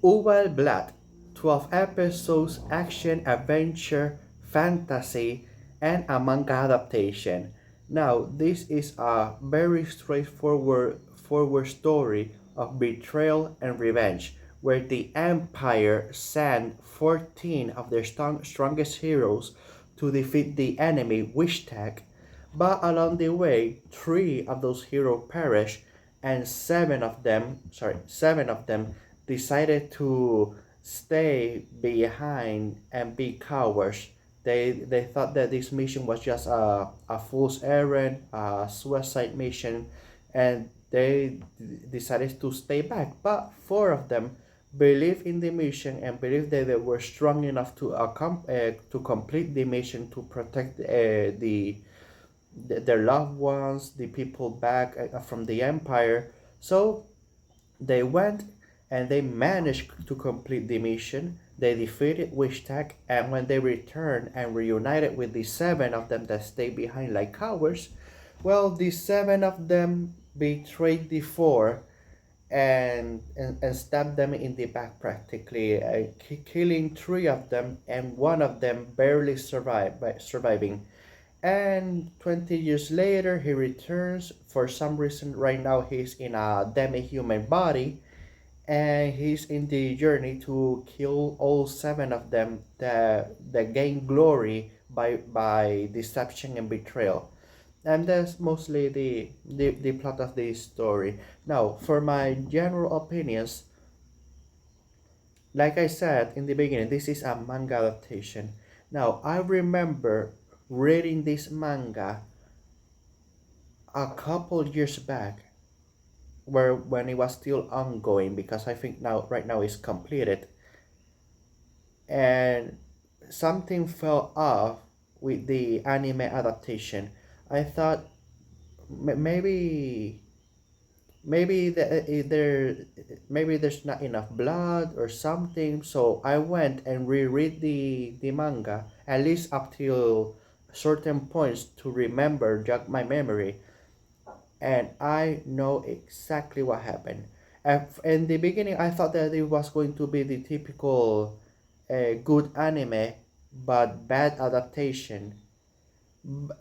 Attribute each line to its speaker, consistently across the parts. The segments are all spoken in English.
Speaker 1: Übel Blatt, 12 episodes, action, adventure, fantasy, and a manga adaptation. Now, this is a very straightforward story of betrayal and revenge, where the Empire sent 14 of their strongest heroes to defeat the enemy Wishtag, but along the way, 3 of those heroes perished, and seven of them decided to stay behind and be cowards. They thought that this mission was just a fool's errand, a suicide mission, and they decided to stay back. But 4 of them believed in the mission and believed that they were strong enough to complete the mission to protect their loved ones, the people back from the empire. So they went and they managed to complete the mission. They defeated Wishtag, and when they returned and reunited with the 7 of them that stayed behind like cowards, well, the 7 of them betrayed the 4 and stabbed them in the back practically, killing 3 of them, and 1 of them barely surviving. And 20 years later, he returns. For some reason, right now, he's in a demi human body, and he's in the journey to kill all 7 of them that gain glory by deception and betrayal. And that's mostly the plot of this story. Now, for my general opinions, like I said in the beginning, this is a manga adaptation. Now, I remember reading this manga a couple years back, where when it was still ongoing, because I think now right now it's completed, and something fell off with the anime adaptation. I thought maybe maybe there's not enough blood or something, so I went and reread the manga, at least up till certain points, to remember, jog my memory, and I know exactly what happened. In the beginning, I thought that it was going to be the typical good anime but bad adaptation.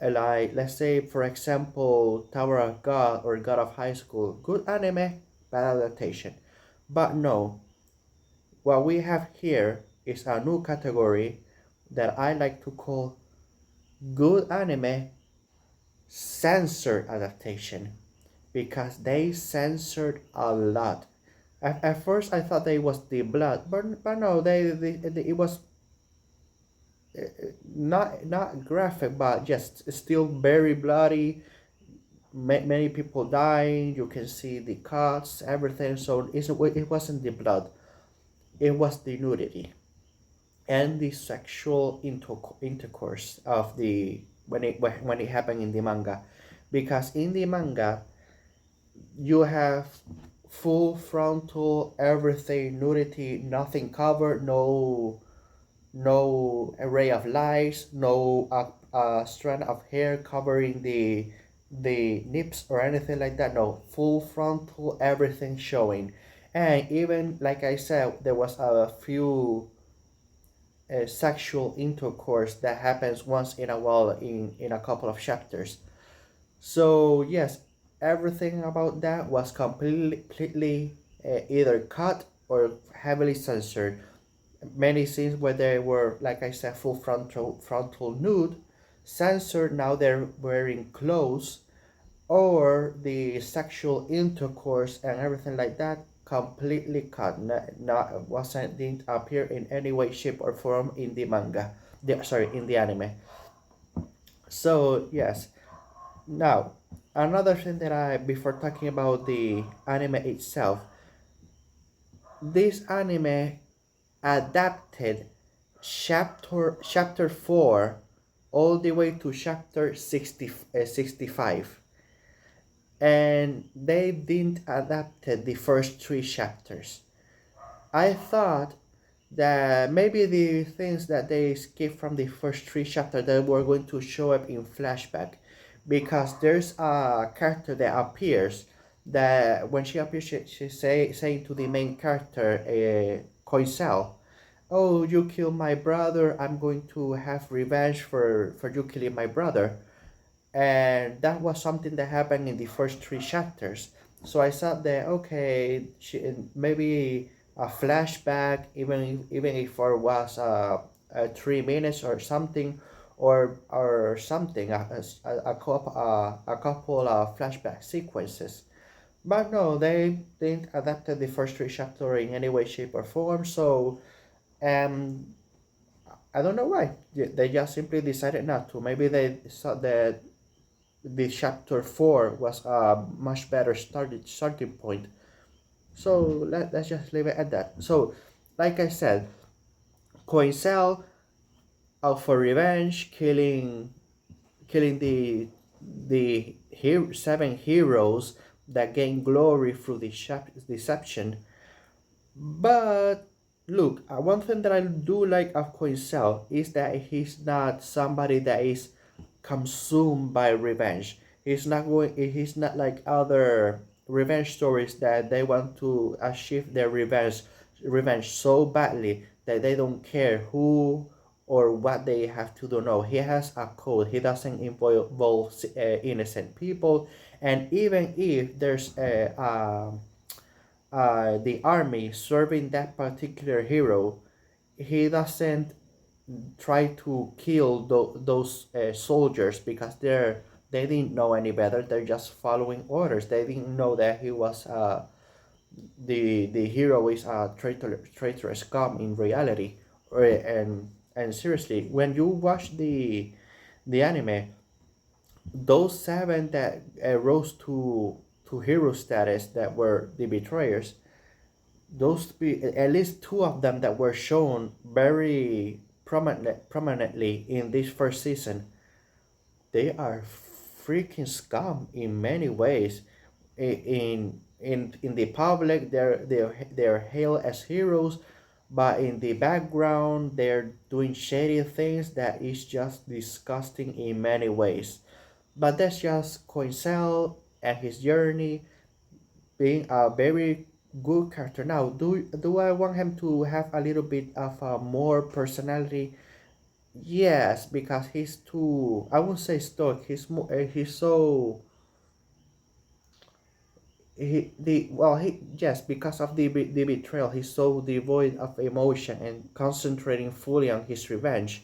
Speaker 1: Like, let's say, for example, Tower of God or God of High School. Good anime, bad adaptation. But no, what we have here is a new category that I like to call good anime censored adaptation, because they censored a lot. At first, I thought they was the blood, but no, it was not graphic, but just still very bloody. Many people dying. You can see the cuts, everything. So it wasn't the blood; it was the nudity and the sexual intercourse of the when it happened in the manga, because in the manga you have full frontal everything nudity, nothing covered, no array of lights, no strand of hair covering the nips or anything like that. No, full frontal, everything showing. And even like I said, there was a few sexual intercourse that happens once in a while in a couple of chapters. So yes, everything about that was completely either cut or heavily censored. Many scenes where they were, like I said, full frontal nude, censored. Now they're wearing clothes, or the sexual intercourse and everything like that completely cut. Not wasn't didn't appear in any way, shape, or form in the manga. In the anime. So yes. Now, another thing that I before talking about the anime itself, this anime adapted chapter 4 all the way to chapter 65, and they didn't adapt the first 3 chapters. I thought that maybe the things that they skipped from the first 3 chapters that were going to show up in flashback, because there's a character that appears that when she appears, she saying to the main character, Coisel, "Oh, you killed my brother. I'm going to have revenge for you killing my brother." And that was something that happened in the first three chapters. So I thought that okay, maybe a flashback, even if it was 3 minutes or something, or something, a couple of flashback sequences. But no, they didn't adapt the first three chapters in any way, shape, or form. So um, I don't know why they just simply decided not to. Maybe they thought that the chapter 4 was a much better starting point. So let's just leave it at that. So, like I said, Coincel out for revenge, killing the 7 heroes that gain glory through the deception. But look, one thing that I do like of Coincel is that he's not somebody that is consumed by revenge. He's not like other revenge stories that they want to achieve their revenge so badly that they don't care who or what they have to do. No, he has a code. He doesn't involve innocent people, and even if there's the army serving that particular hero, he doesn't try to kill those soldiers because they didn't know any better. They're just following orders. They didn't know that he was the hero is a traitorous scum in reality. And seriously, when you watch the anime, those 7 that rose to hero status that were the betrayers, at least 2 of them that were shown very prominently in this first season, they are freaking scum in many ways. In the public, they're hailed as heroes, but in the background, they're doing shady things that is just disgusting in many ways. But that's just Coincel and his journey being a very good character. Now, do I want him to have a little bit of a more personality? Yes, because he's too. I won't say stoic. He's so. He yes, because of the betrayal, he's so devoid of emotion and concentrating fully on his revenge.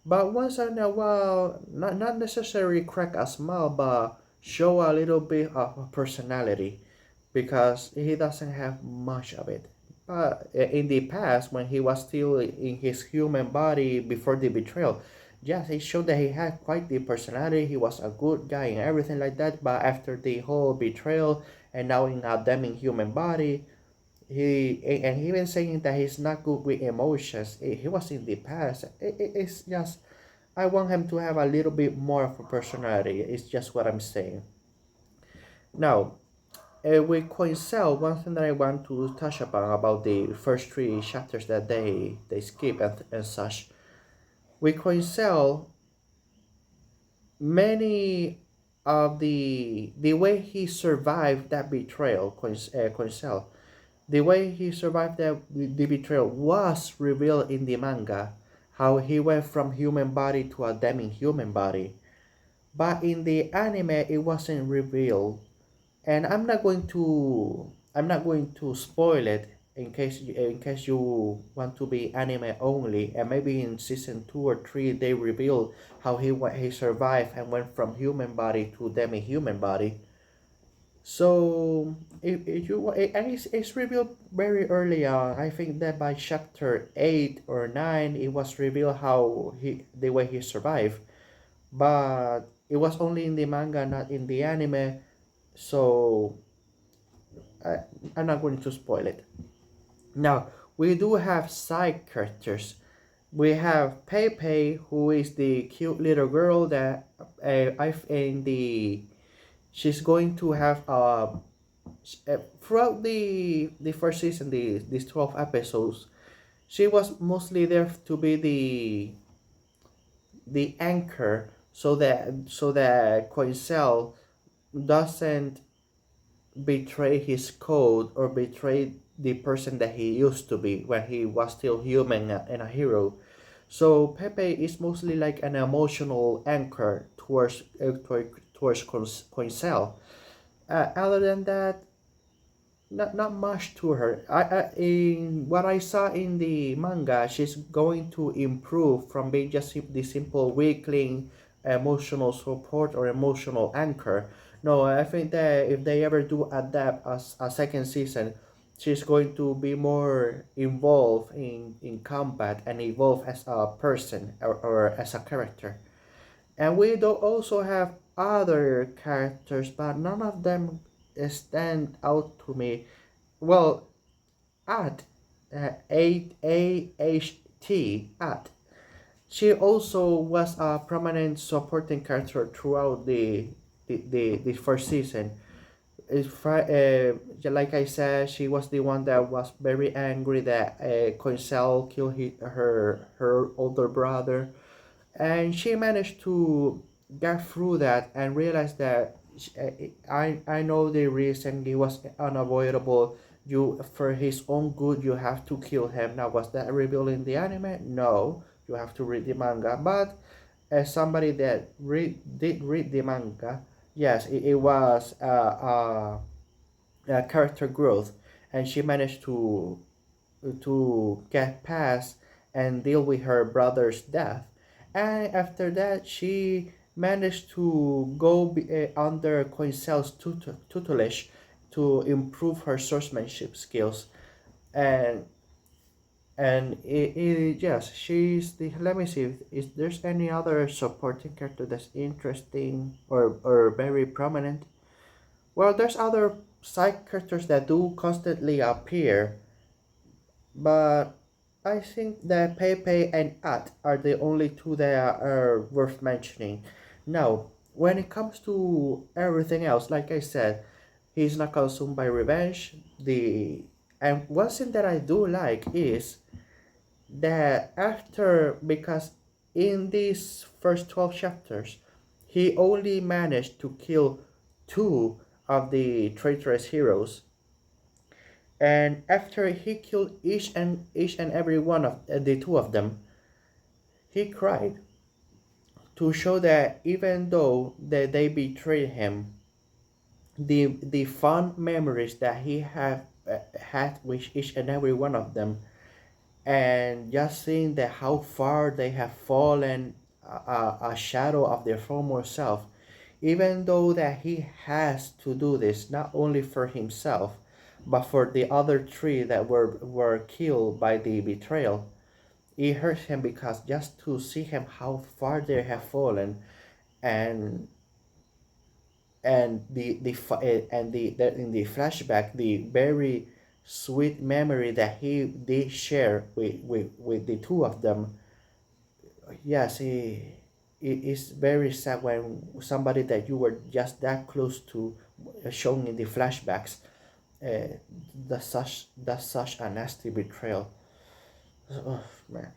Speaker 1: But once in a while, not necessarily crack a smile, but show a little bit of personality, because he doesn't have much of it. But in the past, when he was still in his human body before the betrayal, yes, he showed that he had quite the personality. He was a good guy and everything like that. But after the whole betrayal, and now in a damning human body, he even saying that he's not good with emotions. He was in the past. It's just I want him to have a little bit more of a personality. It's just what I'm saying. Now, with Coincel, one thing that I want to touch upon about the first 3 chapters that they skip and such. With Coincel, many of the way he survived that betrayal, Coincel, the way he survived the betrayal was revealed in the manga. How he went from human body to a demi-human body. But in the anime, it wasn't revealed, and I'm not going to spoil it in case you want to be anime only, and maybe in season 2 or 3 they reveal how he survived and went from human body to demi-human body. So if you and it's revealed very early on. I think that by chapter 8 or 9 it was revealed how the way he survived, but it was only in the manga, not in the anime. So I, I'm not going to spoil it. Now we do have side characters. We have Pepe, who is the cute little girl that I've in the she's going to have throughout the first season, these 12 episodes, she was mostly there to be the anchor, so that Coincel doesn't betray his code or betray the person that he used to be when he was still human and a hero. So Pepe is mostly like an emotional anchor towards Coincel. Other than that, not much to her. In what I saw in the manga, she's going to improve from being just the simple weakling, emotional support or emotional anchor. No, I think that if they ever do adapt a second season, she's going to be more involved in combat and evolve as a person or as a character. And we do also have other characters, but none of them stand out to me. Well, at at she also was a prominent supporting character throughout the first season. Like I said, she was the one that was very angry that Coincel killed her older brother, and she managed to get through that and realize that I know the reason it was unavoidable. You, for his own good, you have to kill him. Now, was that revealed in the anime? No, you have to read the manga. But as somebody that did read the manga, yes, it was character growth, and she managed to get past and deal with her brother's death. And after that, she managed to go under Coincel's tutelage to improve her swordsmanship skills. And yes, she's the. Let me see if there's any other supporting character that's interesting or very prominent. Well, there's other side characters that do constantly appear, but I think that Pepe and At are the only two that are worth mentioning. Now, when it comes to everything else, like I said, he's not consumed by revenge. And one thing that I do like is that because in these first 12 chapters, he only managed to kill two of the traitorous heroes, and after he killed each and every one of the two of them, he cried to show that even though they betrayed him, the fond memories that he had with each and every one of them, and just seeing that how far they have fallen, a shadow of their former self, even though that he has to do this not only for himself but for the other three that were killed by the betrayal. It hurts him because just to see him how far they have fallen, and and in the flashback, the very sweet memory that they share with the two of them. Yes, it is very sad when somebody that you were just that close to, shown in the flashbacks, does such a nasty betrayal. Oh, man.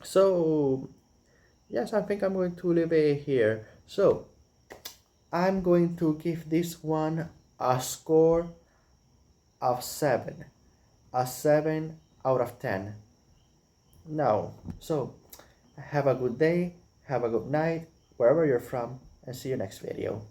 Speaker 1: So yes, I think I'm going to leave it here. So I'm going to give this one a score of 7, a 7 out of 10. Now, so have a good day, have a good night, wherever you're from, and see you next video.